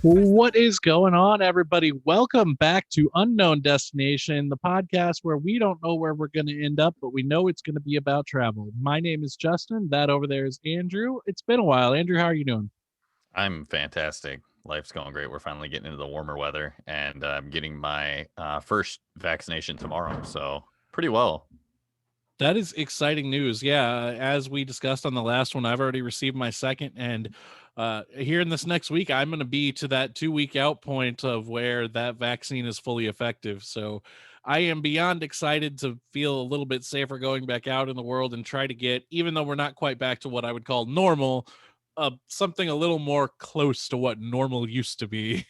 What is going on, everybody? Welcome back to Unknown Destination, the podcast where we don't know where we're going to end up, but we know it's going to be about travel. My name is Justin. That over there is Andrew. It's been a while. Andrew, how are you doing? I'm fantastic. Life's going great. We're finally getting into the warmer weather, and I'm getting my first vaccination tomorrow. So pretty well. That is exciting news. Yeah, as we discussed on the last one, I've already received my second, and here in this next week, I'm going to be to that 2 week out point of where that vaccine is fully effective. So I am beyond excited to feel a little bit safer going back out in the world and try to get, even though we're not quite back to what I would call normal, something a little more close to what normal used to be.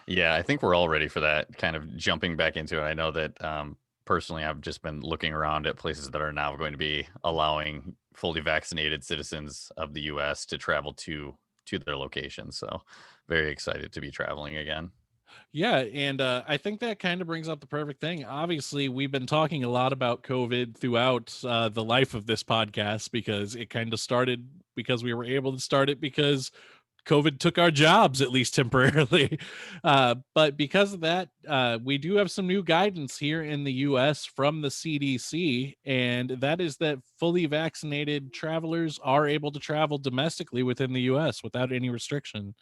Yeah, I think we're all ready for that kind of jumping back into it. I know that personally, I've just been looking around at places that are now going to be allowing fully vaccinated citizens of the U.S. to travel to their locations. So very excited to be traveling again. Yeah, and I think that kind of brings up the perfect thing. Obviously, we've been talking a lot about COVID throughout the life of this podcast because it kind of started because we were able to start it because COVID took our jobs, at least temporarily. But because of that, we do have some new guidance here in the US from the CDC, and that is that fully vaccinated travelers are able to travel domestically within the US without any restriction.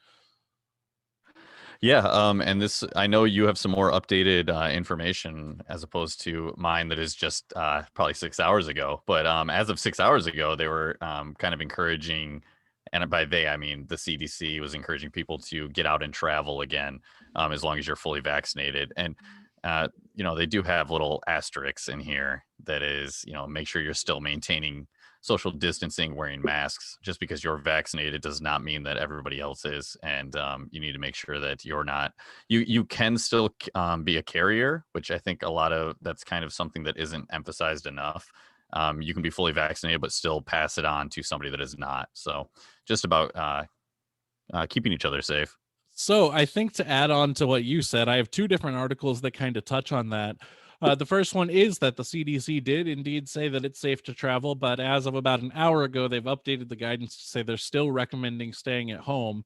Yeah, and this I know you have some more updated information as opposed to mine that is just probably 6 hours ago. But as of 6 hours ago, they were kind of encouraging, and by they I mean the CDC was encouraging people to get out and travel again, as long as you're fully vaccinated. And they do have little asterisks in here that is, make sure you're still maintaining social distancing, wearing masks. Just because you're vaccinated does not mean that everybody else is, and you need to make sure that you're not. You can still be a carrier, which I think a lot of that's kind of something that isn't emphasized enough. You can be fully vaccinated, but still pass it on to somebody that is not. So just about keeping each other safe. So I think to add on to what you said, I have two different articles that kind of touch on that. The first one is that the CDC did indeed say that it's safe to travel, but as of about an hour ago, they've updated the guidance to say they're still recommending staying at home.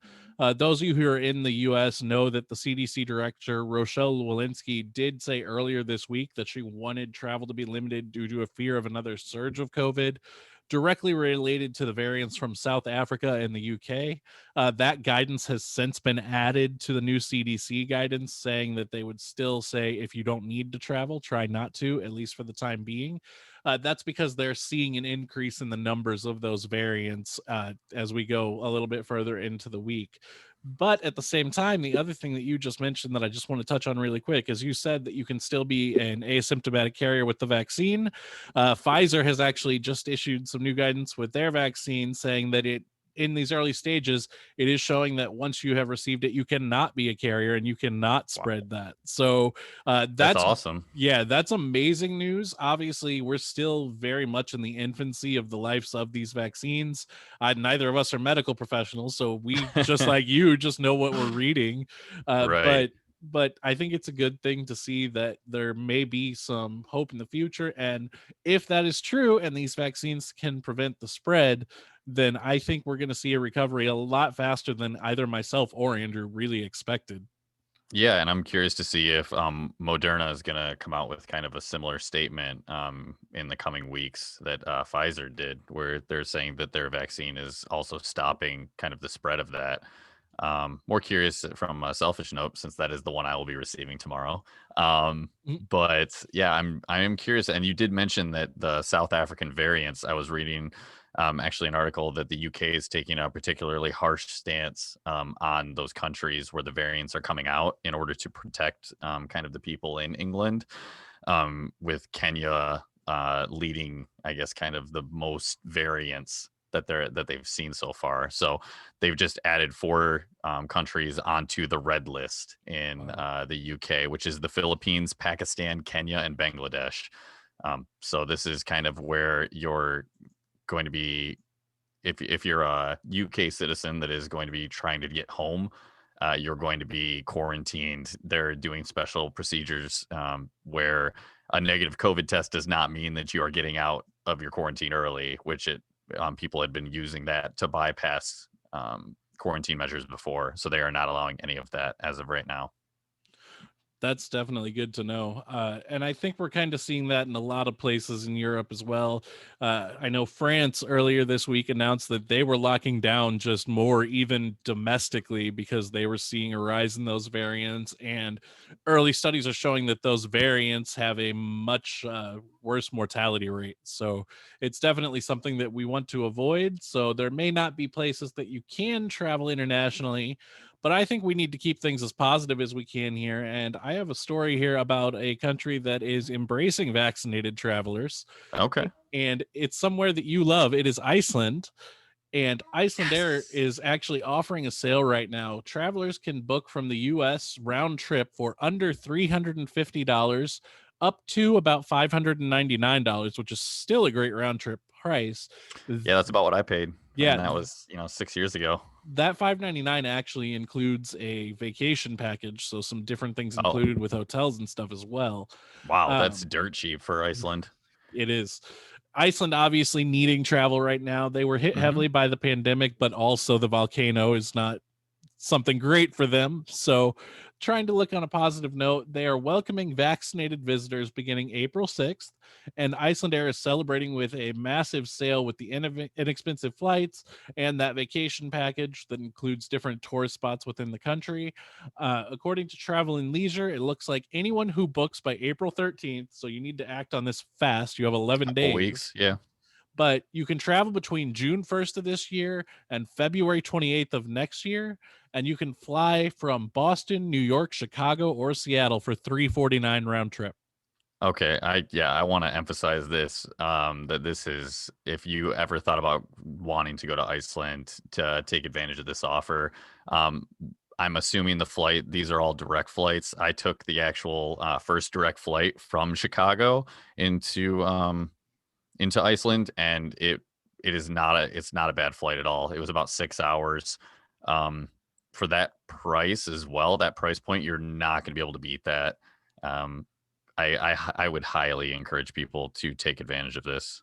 Those of you who are in the US know that the CDC director, Rochelle Walensky, did say earlier this week that she wanted travel to be limited due to a fear of another surge of COVID, directly related to the variants from South Africa and the UK. That guidance has since been added to the new CDC guidance, saying that they would still say if you don't need to travel, try not to, at least for the time being. That's because they're seeing an increase in the numbers of those variants as we go a little bit further into the week. But at the same time, the other thing that you just mentioned that I just want to touch on really quick is you said that you can still be an asymptomatic carrier with the vaccine. Pfizer has actually just issued some new guidance with their vaccine saying that it in these early stages, it is showing that once you have received it, you cannot be a carrier and you cannot Wow, spread that. So that's that's awesome. yeah, that's amazing news. Obviously, we're still very much in the infancy of the lives of these vaccines. Neither of us are medical professionals, so we just like you just know what we're reading. Uh, Right. but but I think it's a good thing to see that there may be some hope in the future. And if that is true and these vaccines can prevent the spread, then I think we're going to see a recovery a lot faster than either myself or Andrew really expected. Yeah, and I'm curious to see if Moderna is going to come out with kind of a similar statement in the coming weeks that Pfizer did, where they're saying that their vaccine is also stopping kind of the spread of that. More curious from a selfish note, since that is the one I will be receiving tomorrow. Mm. But yeah, I am curious, and you did mention that the South African variants. I was reading actually an article that the UK is taking a particularly harsh stance on those countries where the variants are coming out in order to protect kind of the people in England, with Kenya leading, I guess, kind of the most variants that they've seen so far. So they've just added four countries onto the red list in Wow. the UK, which is the Philippines, Pakistan, Kenya, and Bangladesh. So this is kind of where you're going to be if you're a UK citizen that is going to be trying to get home. You're going to be quarantined. They're doing special procedures where a negative COVID test does not mean that you are getting out of your quarantine early, which it people had been using that to bypass quarantine measures before, so they are not allowing any of that as of right now. That's definitely good to know. And I think we're kind of seeing that in a lot of places in Europe as well. I know France earlier this week announced that they were locking down just more, even domestically, because they were seeing a rise in those variants. And early studies are showing that those variants have a much worse mortality rate. So it's definitely something that we want to avoid. So there may not be places that you can travel internationally, but I think we need to keep things as positive as we can here. And I have a story here about a country that is embracing vaccinated travelers. Okay. And it's somewhere that you love. It is Iceland. And Iceland Air Yes. is actually offering a sale right now. Travelers can book from the US round trip for under $350 up to about $599, which is still a great round trip price. Yeah, that's about what I paid, and Yeah, that was 6 years ago. that $599 actually includes a vacation package, so some different things Oh, included with hotels and stuff as well. wow, that's Um, dirt cheap for Iceland. it is. Iceland obviously needing travel right now. They were hit Hmm. heavily by the pandemic, but also the volcano is not something great for them. So, trying to look on a positive note, they are welcoming vaccinated visitors beginning April 6th. And Iceland Air is celebrating with a massive sale with the inexpensive flights and that vacation package that includes different tourist spots within the country. According to Travel and Leisure, it looks like anyone who books by April 13th, so you need to act on this fast, you have 11 Couple days, weeks, yeah. but you can travel between June 1st of this year and February 28th of next year, and you can fly from Boston, New York, Chicago, or Seattle for $349 round trip. Okay, I want to emphasize this, that this is, if you ever thought about wanting to go to Iceland to take advantage of this offer, um, I'm assuming these are all direct flights. I took the actual first direct flight from Chicago into into Iceland, and it's not a bad flight at all. It was about 6 hours. Um, for that price as well, that price point, you're not going to be able to beat that. Um, I would highly encourage people to take advantage of this.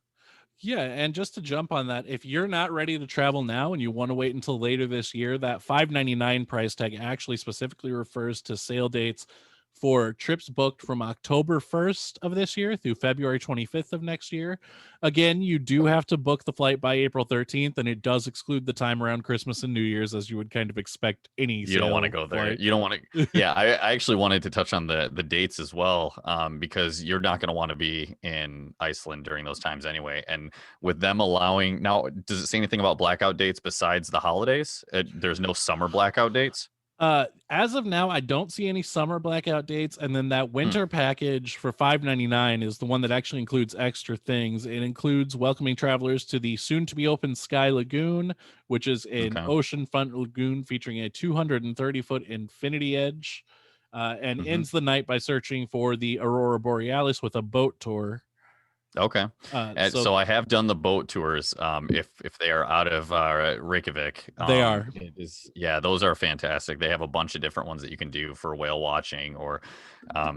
Yeah, and just to jump on that, if you're not ready to travel now and you want to wait until later this year, that $599 price tag actually specifically refers to sale dates for trips booked from October 1st of this year through February 25th of next year. Again, you do have to book the flight by April 13th, and it does exclude the time around Christmas and New Year's, as you would kind of expect any You don't want to sale go there. flight. You don't want to. Yeah, I actually wanted to touch on the dates as well, because you're not going to want to be in Iceland during those times anyway. And with them allowing now, does it say anything about blackout dates besides the holidays? There's no summer blackout dates. As of now, I don't see any summer blackout dates, and then that Hmm, winter package for $599 is the one that actually includes extra things. It includes welcoming travelers to the soon-to-be-open Sky Lagoon, which is an okay. oceanfront lagoon featuring a 230-foot infinity edge, and Hmm. ends the night by searching for the Aurora Borealis with a boat tour. Okay. So So I have done the boat tours. If they are out of Reykjavik, they are. it is, yeah, those are fantastic. They have a bunch of different ones that you can do for whale watching or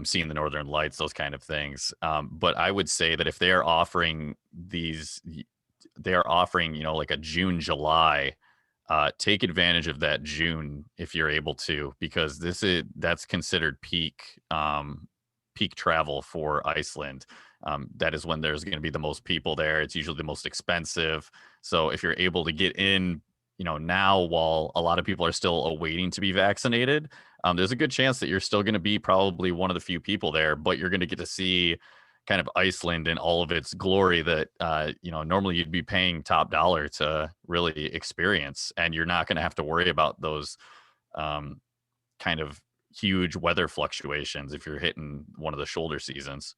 seeing the northern lights, those kind of things. But I would say that if they are offering they are offering, like a June, July. Take advantage of that June if you're able to, because that's considered peak travel for Iceland. That is when there's going to be the most people there. It's usually the most expensive. So if you're able to get in, now while a lot of people are still awaiting to be vaccinated, there's a good chance that you're still going to be probably one of the few people there, but you're going to get to see kind of Iceland in all of its glory that normally you'd be paying top dollar to really experience, and you're not going to have to worry about those um, kind of huge weather fluctuations if you're hitting one of the shoulder seasons.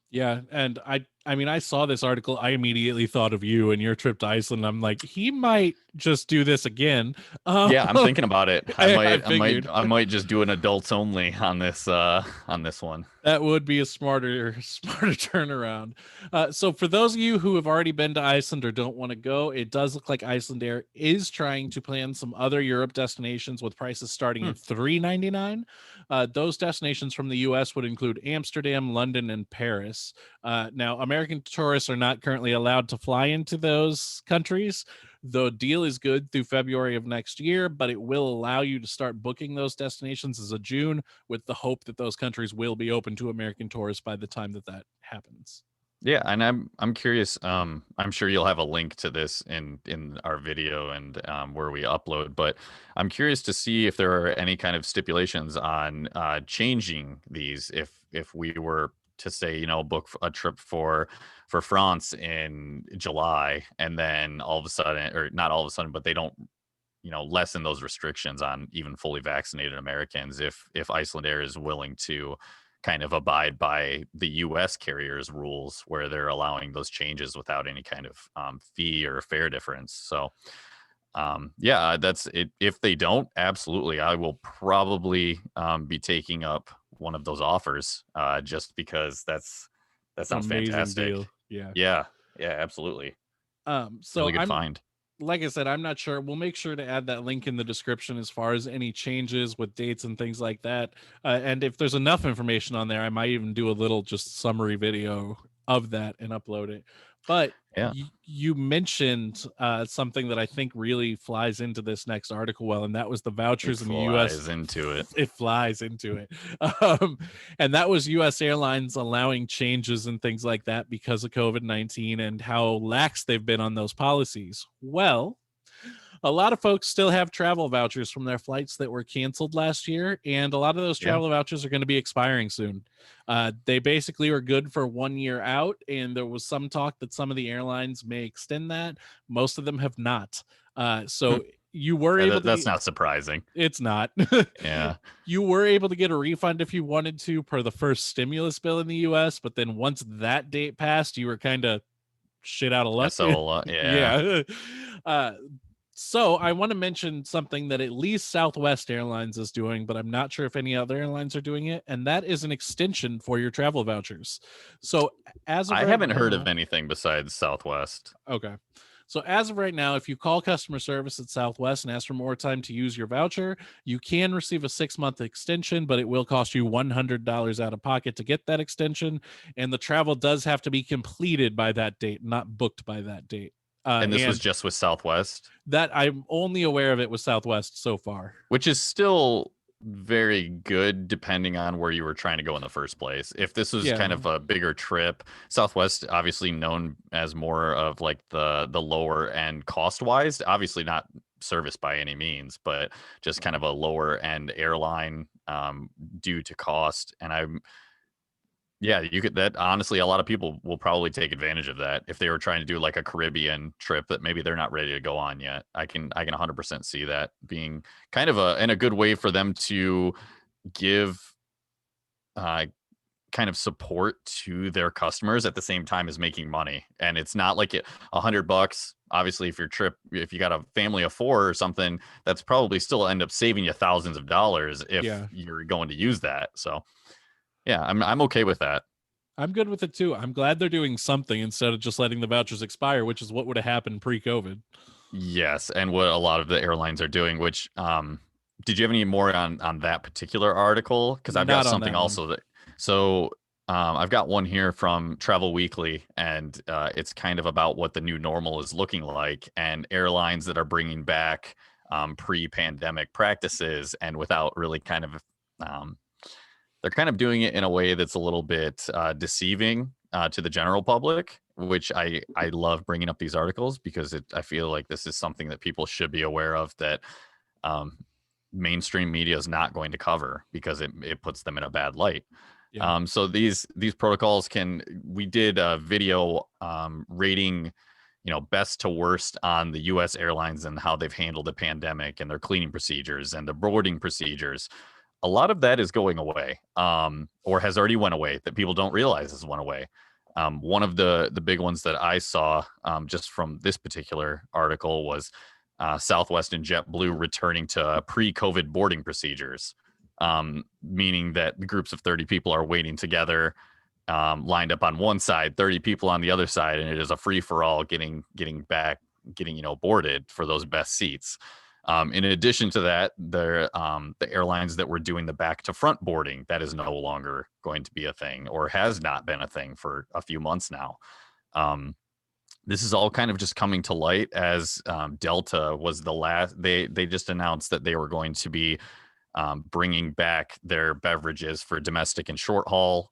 Yeah, and I mean I saw this article, I immediately thought of you and your trip to Iceland. I'm like, he might just do this again. Yeah, I'm thinking about it. I I might, I might, figured. I might just do an adults only on this one. That would be a smarter turnaround. So for those of you who have already been to Iceland or don't want to go, it does look like Iceland Air is trying to plan some other Europe destinations with prices starting Hmm, at $399. Those destinations from the US would include Amsterdam, London, and Paris. Now, American tourists are not currently allowed to fly into those countries. The deal is good through February of next year, but it will allow you to start booking those destinations as of June, with the hope that those countries will be open to American tourists by the time that happens. Yeah, and I'm curious. I'm sure you'll have a link to this in our video and where we upload. But I'm curious to see if there are any kind of stipulations on changing these. If we were to say, book a trip for France in July, and then all of a sudden, or not all of a sudden, but they don't, lessen those restrictions on even fully vaccinated Americans. If Iceland Air is willing to kind of abide by the U.S. carriers' rules, where they're allowing those changes without any kind of fee or fare difference. So, yeah, that's it. If they don't, absolutely, I will probably be taking up one of those offers, just because that sounds Amazing fantastic. deal. Yeah. Yeah, absolutely. So Really good I'm find. like I said, I'm not sure. We'll make sure to add that link in the description as far as any changes with dates and things like that. And if there's enough information on there, I might even do a little just summary video of that and upload it. But Yeah. you mentioned something that I think really flies into this next article well, and that was the vouchers in the U.S. Flies into it. It flies into it. And that was U.S. Airlines allowing changes and things like that because of COVID-19 and how lax they've been on those policies. Well, a lot of folks still have travel vouchers from their flights that were canceled last year, and a lot of those Yeah. travel vouchers are going to be expiring soon. They basically are good for 1 year out, and there was some talk that some of the airlines may extend that. Most of them have not. So you were able to. That's not surprising. It's not. Yeah. You were able to get a refund if you wanted to per the first stimulus bill in the US, but then once that date passed, you were kind of shit out of luck. SOL, yeah. So I want to mention something that at least Southwest Airlines is doing, but I'm not sure if any other airlines are doing it, and that is an extension for your travel vouchers. So as of I right haven't heard of now- anything besides Southwest. Okay. So as of right now, if you call customer service at Southwest and ask for more time to use your voucher, you can receive a 6-month extension, but it will cost you $100 out of pocket to get that extension. And the travel does have to be completed by that date, not booked by that date. And this was just with Southwest? That I'm only aware of it with Southwest so far. Which is still very good depending on where you were trying to go in the first place. If this was kind of a bigger trip, Southwest obviously known as more of like the lower end cost wise, obviously not service by any means, but just kind of a lower end airline due to cost. And you could, that honestly, a lot of people will probably take advantage of that if they were trying to do like a Caribbean trip that maybe they're not ready to go on yet. I can 100% see that being kind of a good way for them to give kind of support to their customers at the same time as making money. And it's not like $100. Obviously, if you got a family of 4 or something, that's probably still end up saving you thousands of dollars if you're going to use that. So yeah, I'm okay with that. I'm good with it too. I'm glad they're doing something instead of just letting the vouchers expire, which is what would have happened pre-COVID. Yes, and what a lot of the airlines are doing. Which did you have any more on that particular article? Because I've got something also I've got one here from Travel Weekly, and it's kind of about what the new normal is looking like, and airlines that are bringing back pre-pandemic practices, and without really kind of they're kind of doing it in a way that's a little bit deceiving to the general public, which I love bringing up these articles because I feel like this is something that people should be aware of, that mainstream media is not going to cover because it puts them in a bad light. Yeah. So these protocols we did a video rating, best to worst on the U.S. airlines and how they've handled the pandemic and their cleaning procedures and the boarding procedures. A lot of that is going away, or has already went away, that people don't realize has went away. One of the big ones that I saw just from this particular article was Southwest and JetBlue returning to pre-COVID boarding procedures, meaning that groups of 30 people are waiting together, lined up on one side, 30 people on the other side, and it is a free-for-all getting boarded for those best seats. In addition to that, the airlines that were doing the back to front boarding, that is no longer going to be a thing, or has not been a thing for a few months now. this is all kind of just coming to light as Delta was the last. They just announced that they were going to be bringing back their beverages for domestic and short haul,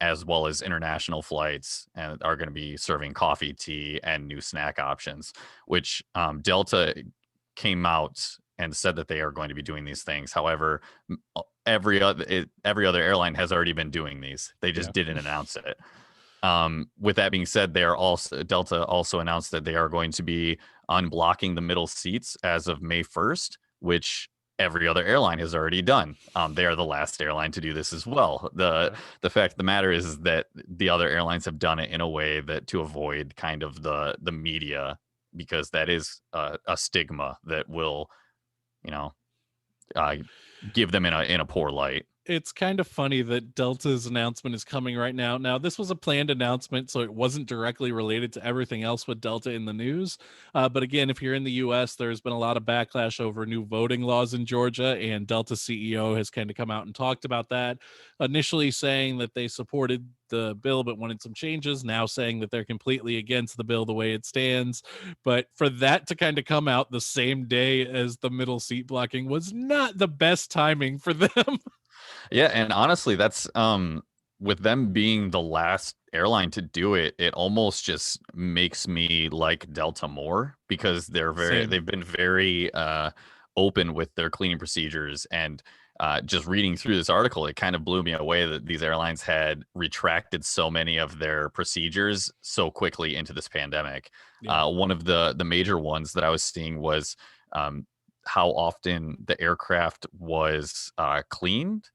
as well as international flights, and are going to be serving coffee, tea, and new snack options. Which Delta came out and said that they are going to be doing these things. However, every other airline has already been doing these. They just Yeah. didn't announce it. With that being said, Delta also announced that they are going to be unblocking the middle seats as of May 1st, which every other airline has already done. They are the last airline to do this as well. The fact of the matter is that the other airlines have done it in a way that to avoid kind of the media, because that is a stigma that will, you know, uh, give them in a poor light. It's kind of funny that Delta's announcement is coming right now. Now, this was a planned announcement, so it wasn't directly related to everything else with Delta in the news. But again, if you're in the US, there's been a lot of backlash over new voting laws in Georgia, and Delta CEO has kind of come out and talked about that. Initially saying that they supported the bill but wanted some changes, now saying that they're completely against the bill the way it stands. But for that to kind of come out the same day as the middle seat blocking was not the best timing for them. Yeah, and honestly, that's with them being the last airline to do it, it almost just makes me like Delta more, because Same. they've been very open with their cleaning procedures. And just reading through this article, it kind of blew me away that these airlines had retracted so many of their procedures so quickly into this pandemic. Yeah. One of the major ones that I was seeing was how often the aircraft was cleaned,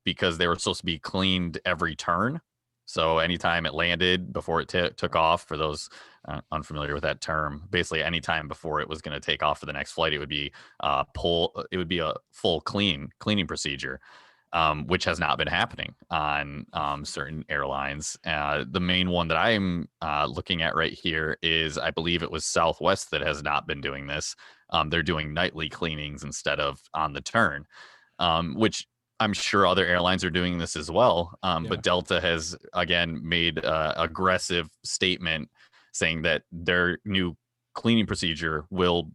because they were supposed to be cleaned every turn. So anytime it landed before it took off, for those unfamiliar with that term, basically anytime before it was going to take off for the next flight, it would be it would be a full cleaning procedure, which has not been happening on certain airlines. The main one that I'm looking at right here is, I believe it was Southwest that has not been doing this. They're doing nightly cleanings instead of on the turn, which I'm sure other airlines are doing this as well. Yeah. But Delta has again made an aggressive statement saying that their new cleaning procedure will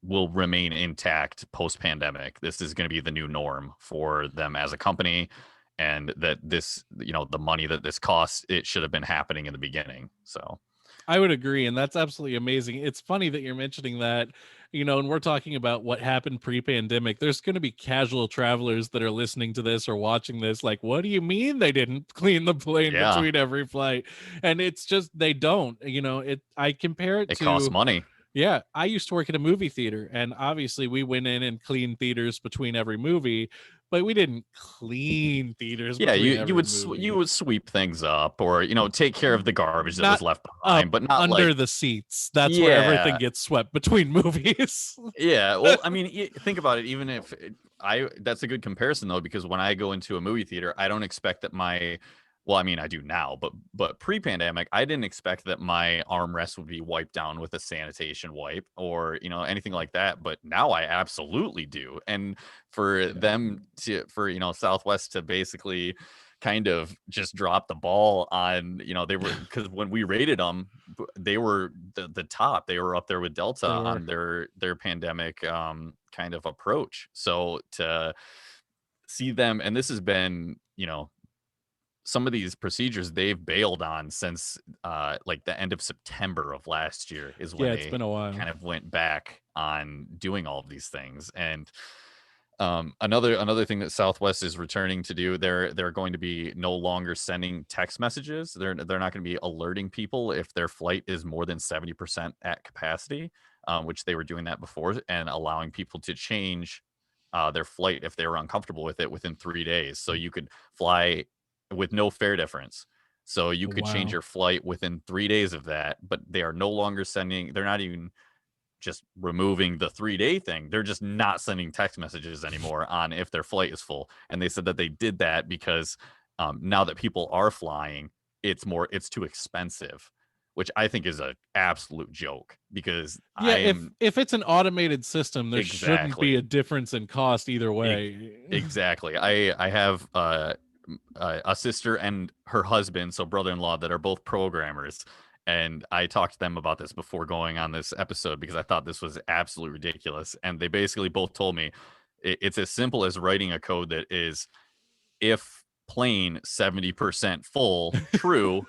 remain intact post pandemic. This is going to be the new norm for them as a company, and that this, the money that this costs, it should have been happening in the beginning. So I would agree, and that's absolutely amazing. It's funny that you're mentioning that, and we're talking about what happened pre-pandemic. There's going to be casual travelers that are listening to this or watching this like, what do you mean they didn't clean the plane yeah, between every flight? And it's just they don't, I compare it it costs to, money. yeah, I used to work at a movie theater, and obviously we went in and cleaned theaters between every movie, but we didn't clean theaters Yeah, between you every would movie. you would sweep things up, or take care of the garbage that was Not left up behind, but not under like, the seats. That's where everything yeah. gets swept between movies. Yeah, well, I mean, think about it. Even if that's a good comparison though, because when I go into a movie theater, I don't expect that well, I mean, I do now, but pre-pandemic, I didn't expect that my armrest would be wiped down with a sanitation wipe, or anything like that. But now I absolutely do. And for them for Southwest to basically kind of just drop the ball on, they were, because when we rated them, they were the top. They were up there with Delta They were. on their pandemic kind of approach. So to see them, and this has been, some of these procedures they've bailed on since like the end of September of last year is when Yeah, it's they been a while. kind of went back on doing all of these things. And another thing that Southwest is returning to do, they're going to be no longer sending text messages. They're not going to be alerting people if their flight is more than 70% at capacity, which they were doing that before, and allowing people to change their flight if they were uncomfortable with it within 3 days. So you could fly with no fare difference. So you could change Wow. your flight within 3 days of that, but they are no longer sending. They're not even just removing the 3-day thing. They're just not sending text messages anymore on if their flight is full. And they said that they did that because now that people are flying, it's too expensive, which I think is an absolute joke, because Yeah, I if am if it's an automated system, there shouldn't be a exactly difference in cost either e- way. exactly. I have a sister and her husband, so brother-in-law, that are both programmers, And I talked to them about this before going on this episode because I thought this was absolutely ridiculous. And they basically both told me it's as simple as writing a code that is, if plane 70% full, true,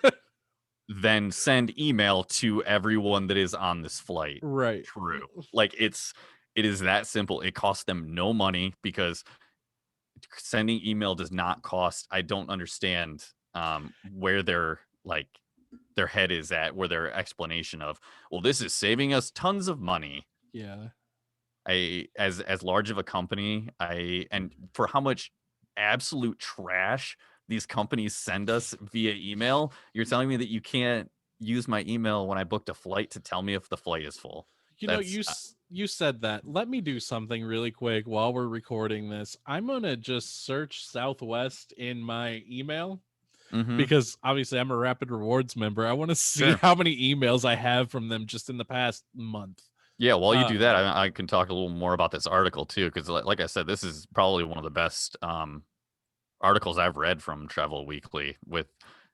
then send email to everyone that is on this flight, Right. true. Like it is that simple. It costs them no money because sending email does not cost. I don't understand where their head is at, where their explanation of, well, this is saving us tons of money. Yeah. I as large of a company, and for how much absolute trash these companies send us via email, you're telling me that you can't use my email when I booked a flight to tell me if the flight is full. You know, That's you said that. Let me do something really quick while we're recording this. I'm gonna just search Southwest in my email mhm. because obviously I'm a Rapid Rewards member. I want to see Sure. how many emails I have from them just in the past month. Yeah, while you do Uh, that, I can talk a little more about this article too, because like I said, this is probably one of the best articles I've read from Travel Weekly with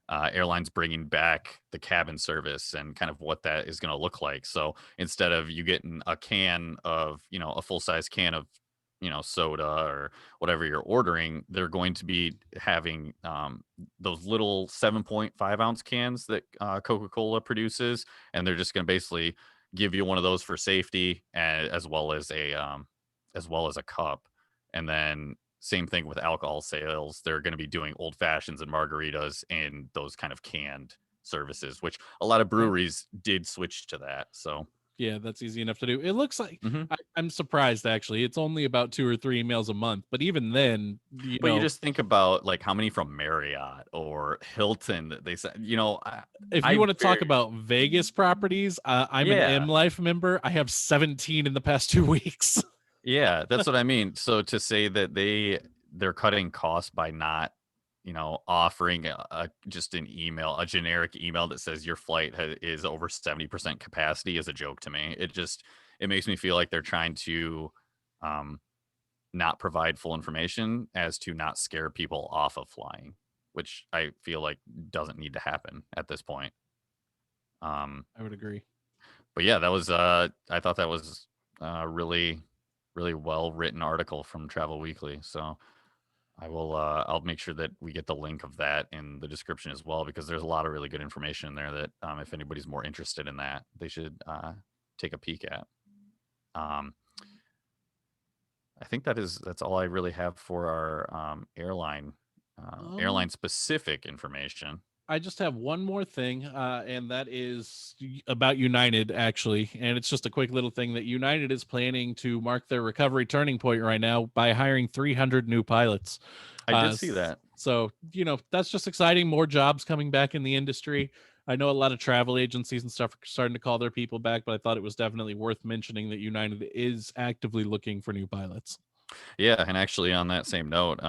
airlines bringing back the cabin service and kind of what that is going to look like. So instead of you getting a can of, a full size can of, soda or whatever you're ordering, they're going to be having those little 7.5-ounce cans that Coca-Cola produces. And they're just going to basically give you one of those for safety, as well as a cup. And then same thing with alcohol sales. They're going to be doing old fashions and margaritas in those kind of canned services, which a lot of right. breweries did switch to that. So, Yeah, that's easy enough to do. It looks like mhm. I'm surprised actually. It's only about 2 or 3 emails a month, but even then, But you just think about like how many from Marriott or Hilton that they said, if you I want to talk very, about Vegas properties, I'm an M yeah, Life member. I have 17 in the past 2 weeks. yeah, that's what I mean. So to say that they're cutting costs by not, offering just an email, a generic email that says your flight is over 70% capacity is a joke to me. It makes me feel like they're trying to um, not provide full information as to not scare people off of flying, which I feel like doesn't need to happen at this point. Um, I would agree. but yeah, that was I thought that was really really well written article from Travel Weekly. So I'll make sure that we get the link of that in the description as well, because there's a lot of really good information in there that if anybody's more interested in that, they should take a peek at. Um, I think that's all I really have for our Um, airline specific information. I just have one more thing, and that is about United, actually. And it's just a quick little thing that United is planning to mark their recovery turning point right now by hiring 300 new pilots. I did see that. So, that's just exciting. More jobs coming back in the industry. I know a lot of travel agencies and stuff are starting to call their people back, but I thought it was definitely worth mentioning that United is actively looking for new pilots. Yeah, and actually on that same note,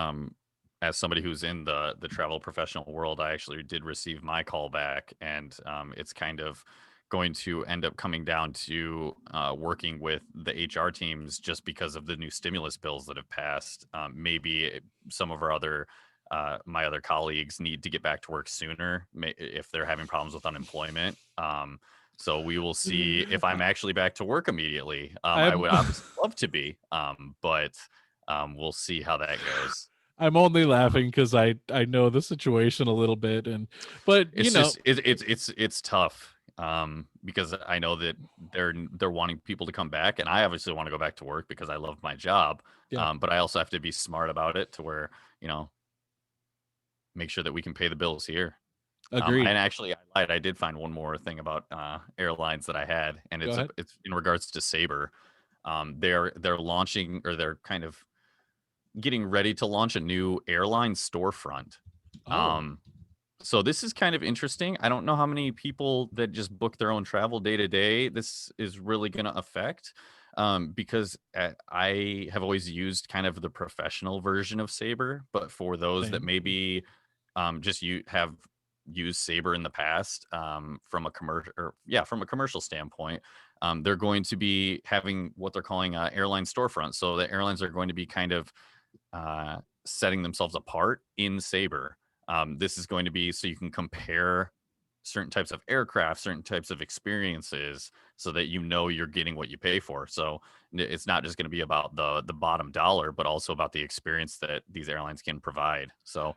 as somebody who's in the travel professional world, I actually did receive my call back, and it's kind of going to end up coming down to working with the HR teams just because of the new stimulus bills that have passed. Maybe some of our other my other colleagues need to get back to work sooner if they're having problems with unemployment. So we will see if I'm actually back to work immediately. I I'm would obviously love to be, but we'll see how that goes. I'm only laughing because I know the situation a little bit, and but It's just it's tough because I know that they're wanting people to come back, and I obviously want to go back to work because I love my job. yeah, But I also have to be smart about it to where make sure that we can pay the bills here. agreed. And actually, I lied. I did find one more thing about airlines that I had, and Go ahead. it's in regards to Sabre. They're launching, or they're kind of getting ready to launch a new airline storefront. Oh, Um, so this is kind of interesting. I don't know how many people that just book their own travel day to day this is really going to affect. Because I have always used kind of the professional version of Sabre, but for those that same. maybe just you have used Sabre in the past, from a commercial standpoint, they're going to be having what they're calling airline storefront. So the airlines are going to be kind of setting themselves apart in Sabre. This is going to be so you can compare certain types of aircraft, certain types of experiences, so that you know you're getting what you pay for. So it's not just going to be about the bottom dollar, but also about the experience that these airlines can provide. So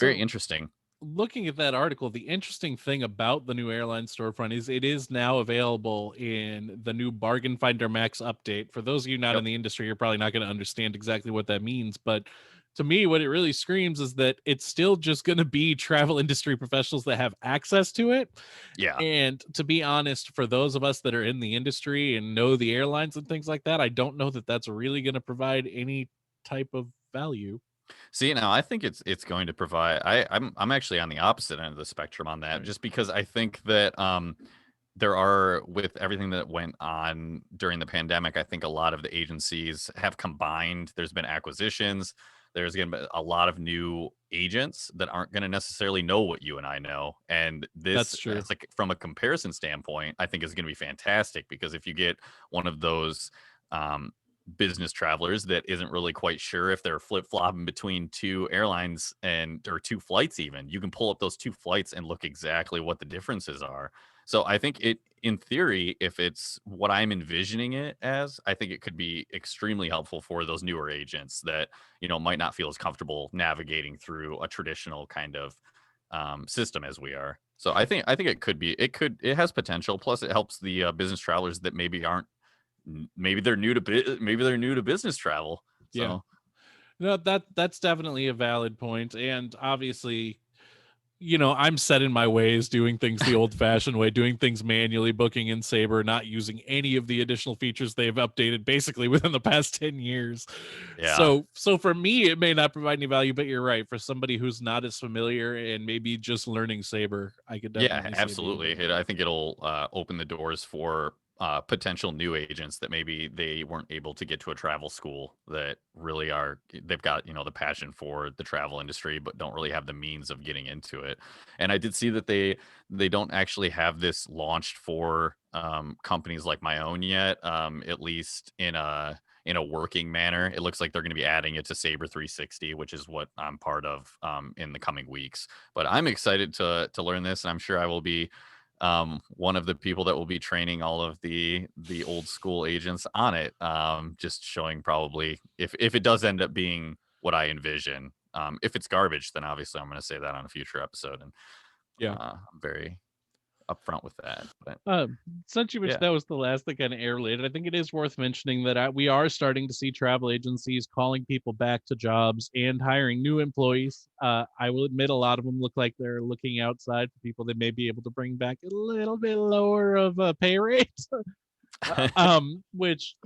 very So interesting. looking at that article, the interesting thing about the new airline storefront is it is now available in the new Bargain Finder Max update. For those of you not Yep. in the industry, you're probably not going to understand exactly what that means, but to me, what it really screams is that it's still just going to be travel industry professionals that have access to it. Yeah. And to be honest, for those of us that are in the industry and know the airlines and things like that, I don't know that that's really going to provide any type of value. See, now I think it's going to provide. I'm actually on the opposite end of the spectrum on that, Right. just because I think that there are, with everything that went on during the pandemic, I think a lot of the agencies have combined. There's been acquisitions. There's going to be a lot of new agents that aren't going to necessarily know what you and I know. And this, That's true. as like from a comparison standpoint, I think is going to be fantastic, because if you get one of those um, business travelers that isn't really quite sure if they're flip-flopping between two airlines and or two flights, even, you can pull up those two flights and look exactly what the differences are. So I think it, in theory, if it's what I'm envisioning it as, I think it could be extremely helpful for those newer agents that, might not feel as comfortable navigating through a traditional kind of system as we are. So I think it has potential. Plus, it helps the business travelers that maybe aren't, maybe they're new to maybe they're new to business travel. Yeah. So No, that's definitely a valid point. And obviously, I'm set in my ways, doing things the old-fashioned way, doing things manually, booking in Sabre, not using any of the additional features they've updated basically within the past 10 years. yeah, So for me, it may not provide any value, but you're right. For somebody who's not as familiar and maybe just learning Sabre, I could yeah, definitely see it being a absolutely. big value. I think it'll open the doors for potential new agents that maybe they weren't able to get to a travel school, that really are, they've got, the passion for the travel industry, but don't really have the means of getting into it. And I did see that they don't actually have this launched for companies like my own yet, at least in a working manner. It looks like they're going to be adding it to Sabre 360, which is what I'm part of in the coming weeks. But I'm excited to learn this, and I'm sure I will be one of the people that will be training all of the old school agents on it. Just showing, probably, if it does end up being what I envision. If it's garbage, then obviously I'm going to say that on a future episode, and Yeah. I'm very upfront with that. But Uh, since you mentioned yeah, that was the last thing kind of air related, I think it is worth mentioning that we are starting to see travel agencies calling people back to jobs and hiring new employees. I will admit a lot of them look like they're looking outside for people they may be able to bring back a little bit lower of a pay rate. Which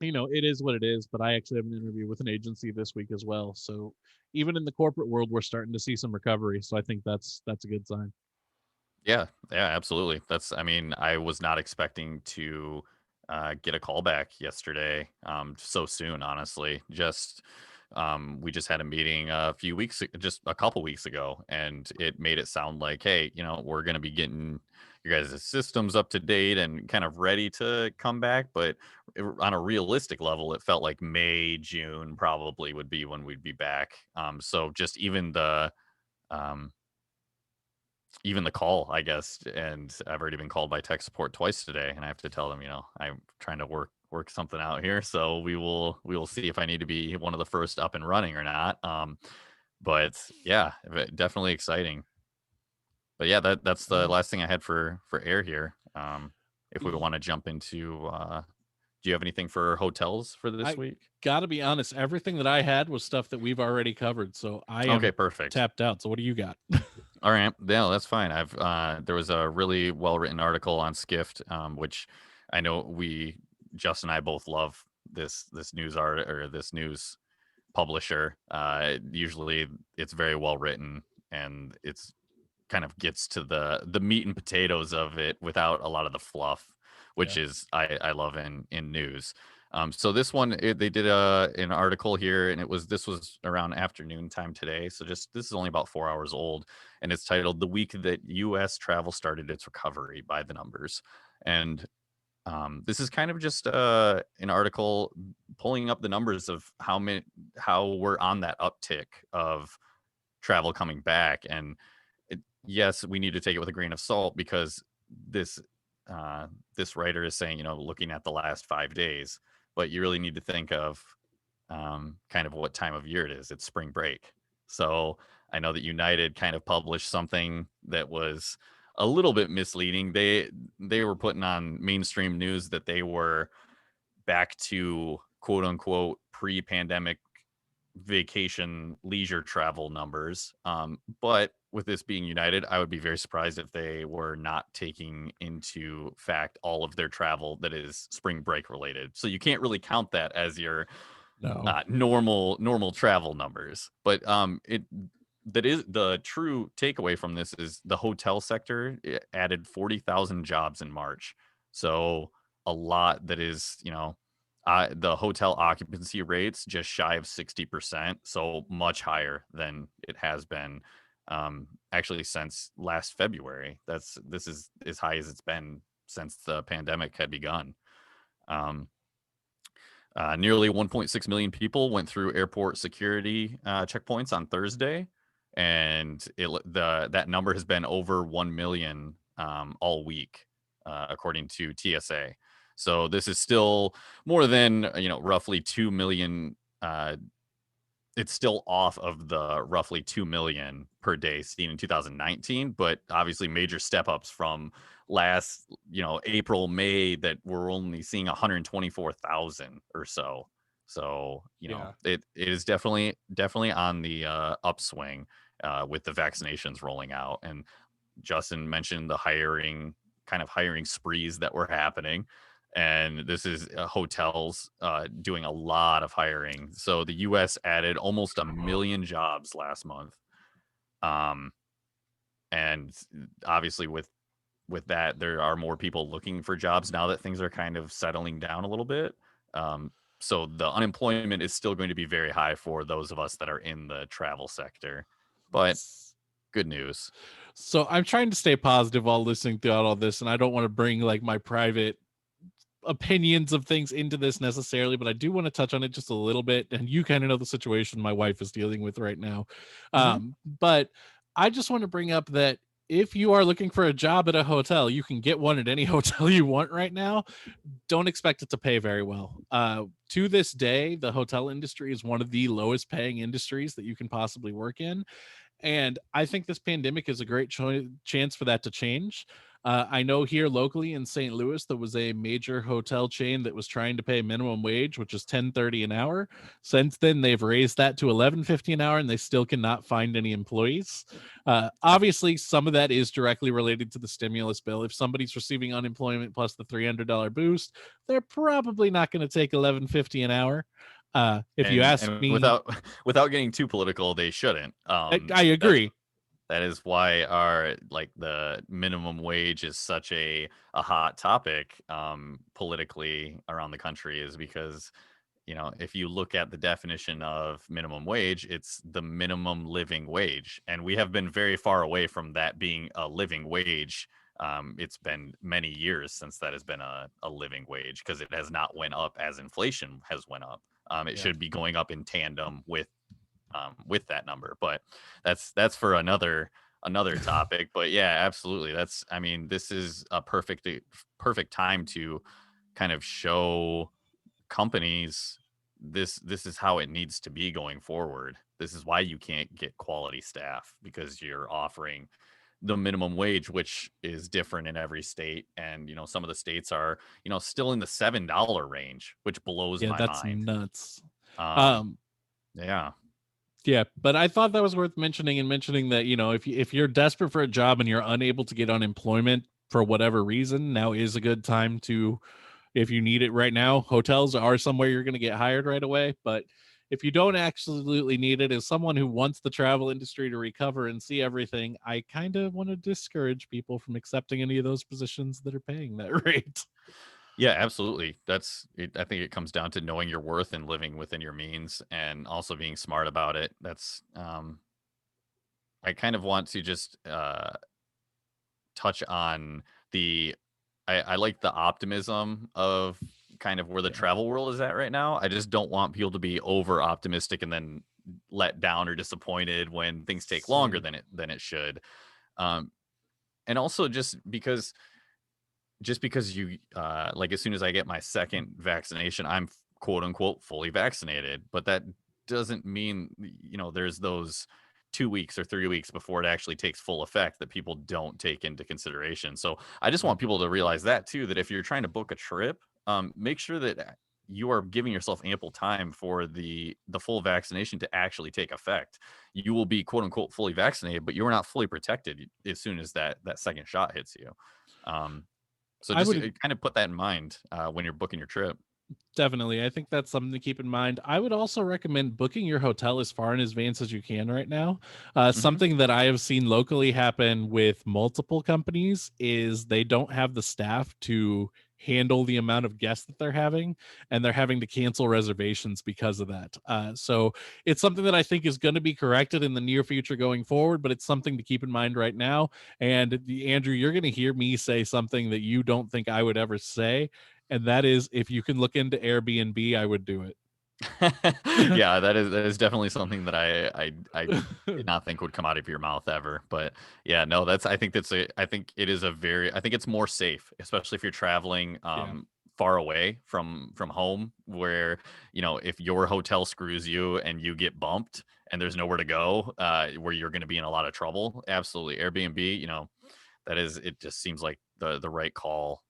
it is what it is. But I actually have an interview with an agency this week as well. So even in the corporate world, we're starting to see some recovery. So I think that's a good sign. yeah, yeah, absolutely. I mean, I was not expecting to get a call back yesterday so soon, honestly. We just had a meeting just a couple weeks ago, and it made it sound like, hey, we're going to be getting your guys' systems up to date and kind of ready to come back. But on a realistic level, it felt like May, June probably would be when we'd be back. So just um, even the call, I guess. And I've already been called by tech support twice today, and I have to tell them, I'm trying to work something out here. So we will see if I need to be one of the first up and running or not. But yeah, definitely exciting. But yeah, that's the Uh, last thing I had for air here. If we want to jump into, do you have anything for hotels for this I week? gotta be honest, everything that I had was stuff that we've already covered, so I Okay, am perfect. tapped out. So what do you got? All right. Yeah, that's fine. There was a really well written article on Skift, which I know Justin and I both love this news art or this news publisher. Usually it's very well written, and it's kind of gets to the meat and potatoes of it without a lot of the fluff, which Yeah. is I love in news. So this one, they did an article here, and this was around afternoon time today. So this is only about 4 hours old, and it's titled "The Week That U.S. Travel Started Its Recovery by the Numbers." And this is kind of just an article pulling up the numbers of how we're on that uptick of travel coming back. And yes, we need to take it with a grain of salt because this this writer is saying, looking at the last 5 days, but you really need to think of kind of what time of year it is. It's spring break. So I know that United kind of published something that was a little bit misleading. They were putting on mainstream news that they were back to quote unquote pre-pandemic vacation leisure travel numbers. But with this being United, I would be very surprised if they were not taking into fact all of their travel that is spring break related. So you can't really count that as your No. normal travel numbers. But it that is the true takeaway from this is the hotel sector added 40,000 jobs in March. So a lot that is, the hotel occupancy rates just shy of 60%, so much higher than it has been actually since last February. This is as high as it's been since the pandemic had begun. Nearly 1.6 million people went through airport security checkpoints on Thursday, and that number has been over 1 million all week, according to TSA. So this is still more than roughly 2 million. It's still off of the roughly 2 million per day seen in 2019, but obviously major step ups from last, April, May, that we're only seeing 124,000 or so. So, Yeah. it is definitely on the upswing with the vaccinations rolling out. And Justin mentioned the hiring sprees that were happening. And this is hotels doing a lot of hiring. So the U.S. added almost 1 million jobs last month, and obviously with that, there are more people looking for jobs now that things are kind of settling down a little bit. So the unemployment is still going to be very high for those of us that are in the travel sector, but good news. So I'm trying to stay positive while listening throughout all this, and I don't want to bring like my private opinions of things into this necessarily, but I do want to touch on it just a little bit. And you kind of know the situation my wife is dealing with right now. But I just want to bring up that if you are looking for a job at a hotel, you can get one at any hotel you want right now. Don't expect it to pay very well. To this day, the hotel industry is one of the lowest paying industries that you can possibly work in. And I think this pandemic is a great chance for that to change. I know here locally in St. Louis, there was a major hotel chain that was trying to pay minimum wage, which is $10.30 an hour. Since then, they've raised that to $11.50 an hour, and they still cannot find any employees. Obviously, some of that is directly related to the stimulus bill. If somebody's receiving unemployment plus the $300 boost, they're probably not going to take $11.50 an hour. If you ask me, without getting too political, they shouldn't. I agree. That is why the minimum wage is such a hot topic politically around the country, is because if you look at the definition of minimum wage, it's the minimum living wage, and we have been very far away from that being a living wage. It's been many years since that has been a living wage, because it has not went up as inflation has went up. It should be going up in tandem with that number, but that's for another topic. But yeah, absolutely. This is a perfect time to kind of show companies this is how it needs to be going forward. This is why you can't get quality staff, because you're offering the minimum wage, which is different in every state. And some of the states are still in the $7 range, which blows my that's mind. nuts. Yeah, but I thought that was worth mentioning that if you're desperate for a job and you're unable to get unemployment for whatever reason, now is a good time to, if you need it right now. Hotels are somewhere you're going to get hired right away, but if you don't absolutely need it, as someone who wants the travel industry to recover and see everything, I kind of want to discourage people from accepting any of those positions that are paying that rate. Yeah, absolutely. That's it. I think it comes down to knowing your worth and living within your means, and also being smart about it. That's I kind of want to just touch on I like the optimism of kind of where the travel world is at right now. I just don't want people to be over optimistic and then let down or disappointed when things take longer than it should. Um, and also just because you like as soon as I get my second vaccination, I'm quote unquote fully vaccinated, but that doesn't mean there's those 2 weeks or 3 weeks before it actually takes full effect that people don't take into consideration. So I just want people to realize that too, that if you're trying to book a trip, make sure that you are giving yourself ample time for the full vaccination to actually take effect. You will be quote unquote fully vaccinated, but you're not fully protected as soon as that second shot hits you. Um, so I just would kind of put that in mind when you're booking your trip. definitely. I think that's something to keep in mind. I would also recommend booking your hotel as far in advance as you can right now. Hmm. Something that I have seen locally happen with multiple companies is they don't have the staff to handle the amount of guests that they're having, and they're having to cancel reservations because of that. So it's something that I think is going to be corrected in the near future going forward, but it's something to keep in mind right now. And Andrew, you're going to hear me say something that you don't think I would ever say, and that is, if you can look into Airbnb, I would do it. Yeah, that is definitely something that I did not think would come out of your mouth ever. But yeah, no, I think it is a very I think it's more safe, especially if you're traveling Yeah. far away from home, where if your hotel screws you and you get bumped and there's nowhere to go, where you're going to be in a lot of trouble. Absolutely, Airbnb, it just seems like the right call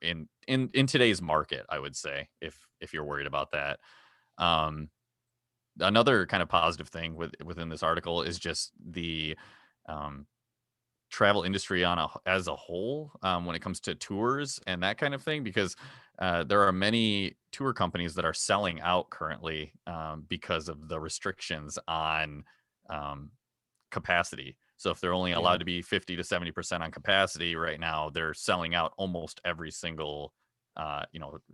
in today's market, I would say, if you're worried about that. um Another kind of positive thing within this article is just the um travel industry as a whole, when it comes to tours and that kind of thing, because there are many tour companies that are selling out currently, because of the restrictions on um, capacity. So if they're only Yeah. allowed to be 50 to 70% on capacity right now, they're selling out almost every single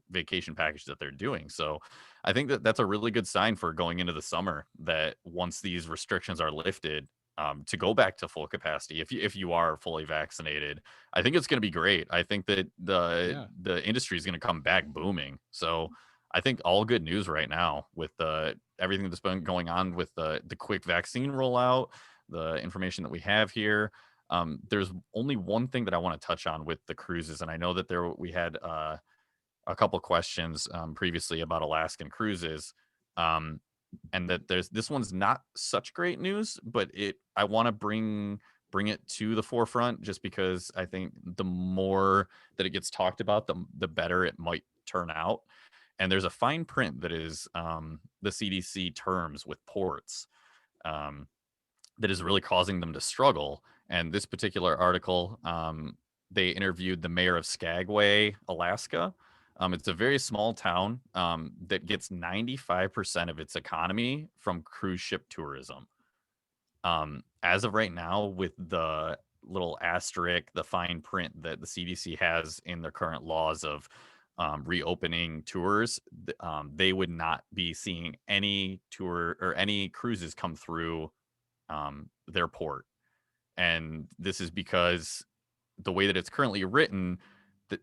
vacation package that they're doing. So I think that that's a really good sign for going into the summer, that once these restrictions are lifted, to go back to full capacity, if you are fully vaccinated, I think it's going to be great. I think that Yeah. the industry is going to come back booming. So I think all good news right now with the everything that's been going on with the quick vaccine rollout, the information that we have here. There's only one thing that I want to touch on with the cruises, and I know that we had a couple questions previously about Alaskan cruises, um, and that there's this one's not such great news, but I want to bring it to the forefront just because I think the more that it gets talked about, the better it might turn out. And there's a fine print that is the CDC terms with ports. Um, that is really causing them to struggle. And this particular article, they interviewed the mayor of Skagway, Alaska. It's a very small town that gets 95% of its economy from cruise ship tourism. As of right now, with the little asterisk, the fine print that the CDC has in their current laws of reopening tours, they would not be seeing any tour or any cruises come through their port. And this is because the way that it's currently written, that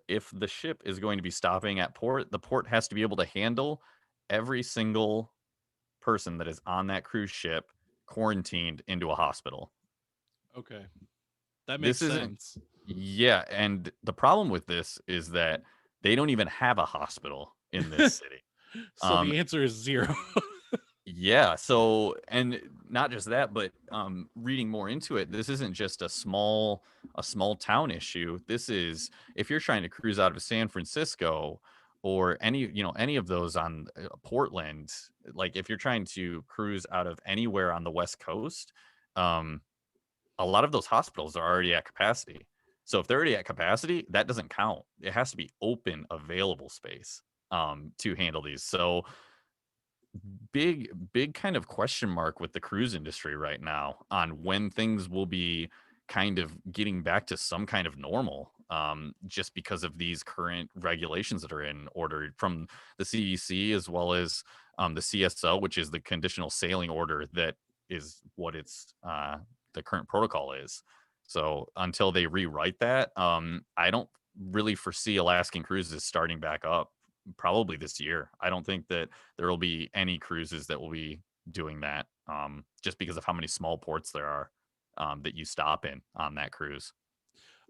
if the ship is going to be stopping at port, the port has to be able to handle every single person that is on that cruise ship quarantined into a hospital. Okay. That makes This isn't, sense. yeah. And the problem with this is that they don't even have a hospital in this city. So Um, the answer is zero. Yeah, so and not just that, but reading more into it, this isn't just a small town issue. This is if you're trying to cruise out of San Francisco or any of those on Portland, like if you're trying to cruise out of anywhere on the West Coast, um, a lot of those hospitals are already at capacity. So if they're already at capacity, that doesn't count. It has to be open, available space to handle these. So big kind of question mark with the cruise industry right now on when things will be kind of getting back to some kind of normal, just because of these current regulations that are in order from the CDC as well as the CSO, which is the conditional sailing order that is what the current protocol is. So until they rewrite that, I don't really foresee Alaskan cruises starting back up probably this year. I don't think that there will be any cruises that will be doing that, just because of how many small ports there are that you stop in on that cruise.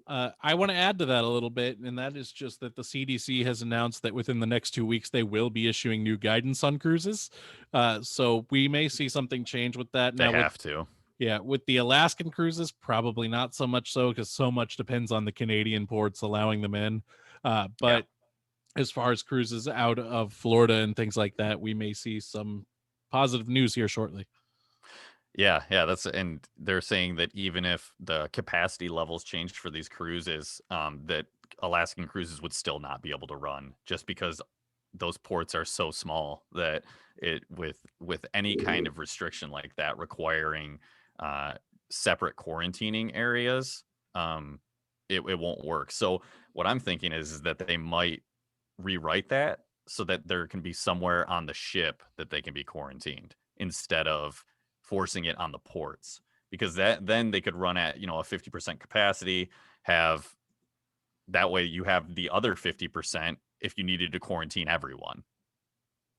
I want to add to that a little bit, and that is just that the CDC has announced that within the next 2 weeks they will be issuing new guidance on cruises. So we may see something change with that. They Now, have to. yeah, with the Alaskan cruises, probably not so much so because so much depends on the Canadian ports allowing them in. Yeah. But as far as cruises out of Florida and things like that, we may see some positive news here shortly. Yeah, and they're saying that even if the capacity levels changed for these cruises, that Alaskan cruises would still not be able to run just because those ports are so small that it with any kind of restriction like that requiring separate quarantining areas, it won't work. So what I'm thinking is that they might rewrite that so that there can be somewhere on the ship that they can be quarantined instead of forcing it on the ports, because then they could run at, a 50% capacity, have that way you have the other 50% if you needed to quarantine everyone.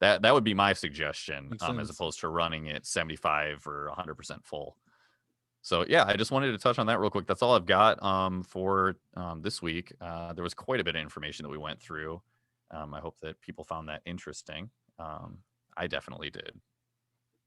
That would be my suggestion, as opposed to running it 75 or 100% full. So yeah, I just wanted to touch on that real quick. That's all I've got for this week. There was quite a bit of information that we went through. I hope that people found that interesting. I definitely did.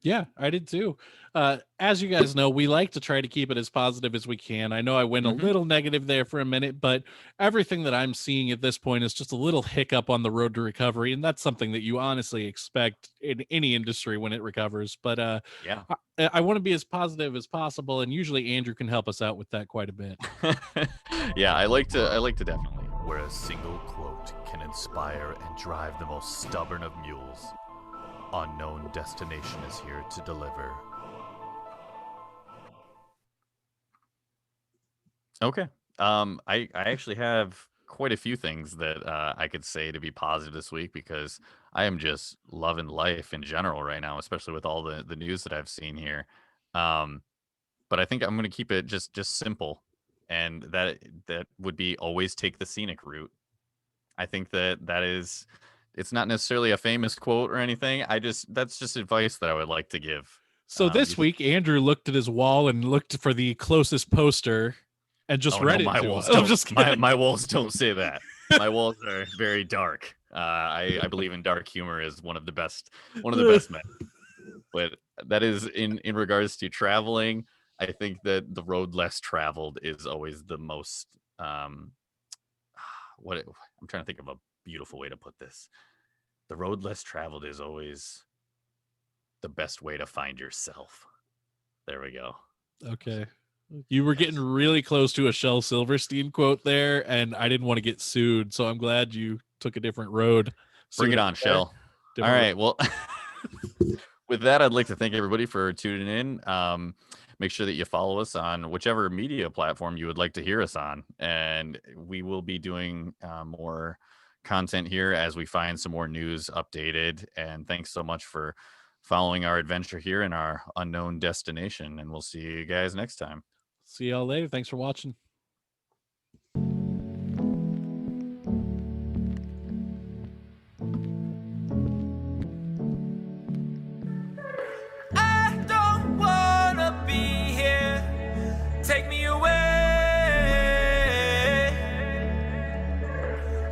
Yeah, I did too. As you guys know, we like to try to keep it as positive as we can. I know I went a little negative there for a minute, but everything that I'm seeing at this point is just a little hiccup on the road to recovery. And that's something that you honestly expect in any industry when it recovers. But Yeah. I want to be as positive as possible. And usually Andrew can help us out with that quite a bit. Yeah, I like to definitely. Where a single quote can inspire and drive the most stubborn of mules. Unknown Destination is here to deliver. Okay. I actually have quite a few things that I could say to be positive this week, because I am just loving life in general right now, especially with all the news that I've seen here. But I think I'm going to keep it just simple, and that would be always take the scenic route. I think that is, it's not necessarily a famous quote or anything. That's just advice that I would like to give. So this week, Andrew looked at his wall and looked for the closest poster and just read it. My walls don't. My walls don't say that. My walls are very dark. I believe in dark humor is one of the best men. But that is in regards to traveling. I think that the road less traveled is always the most. I'm trying to think of a beautiful way to put this. The road less traveled is always the best way to find yourself. There we go. Okay. You were getting really close to a Shel Silverstein quote there, and I didn't want to get sued, so I'm glad you took a different road. Bring it on, Shel. All right. Well, with that, I'd like to thank everybody for tuning in. Make sure that you follow us on whichever media platform you would like to hear us on, and we will be doing more content here as we find some more news updated. And thanks so much for following our adventure here in our unknown destination, and we'll see you guys next time. See y'all later. Thanks for watching. I don't wanna be here. Take me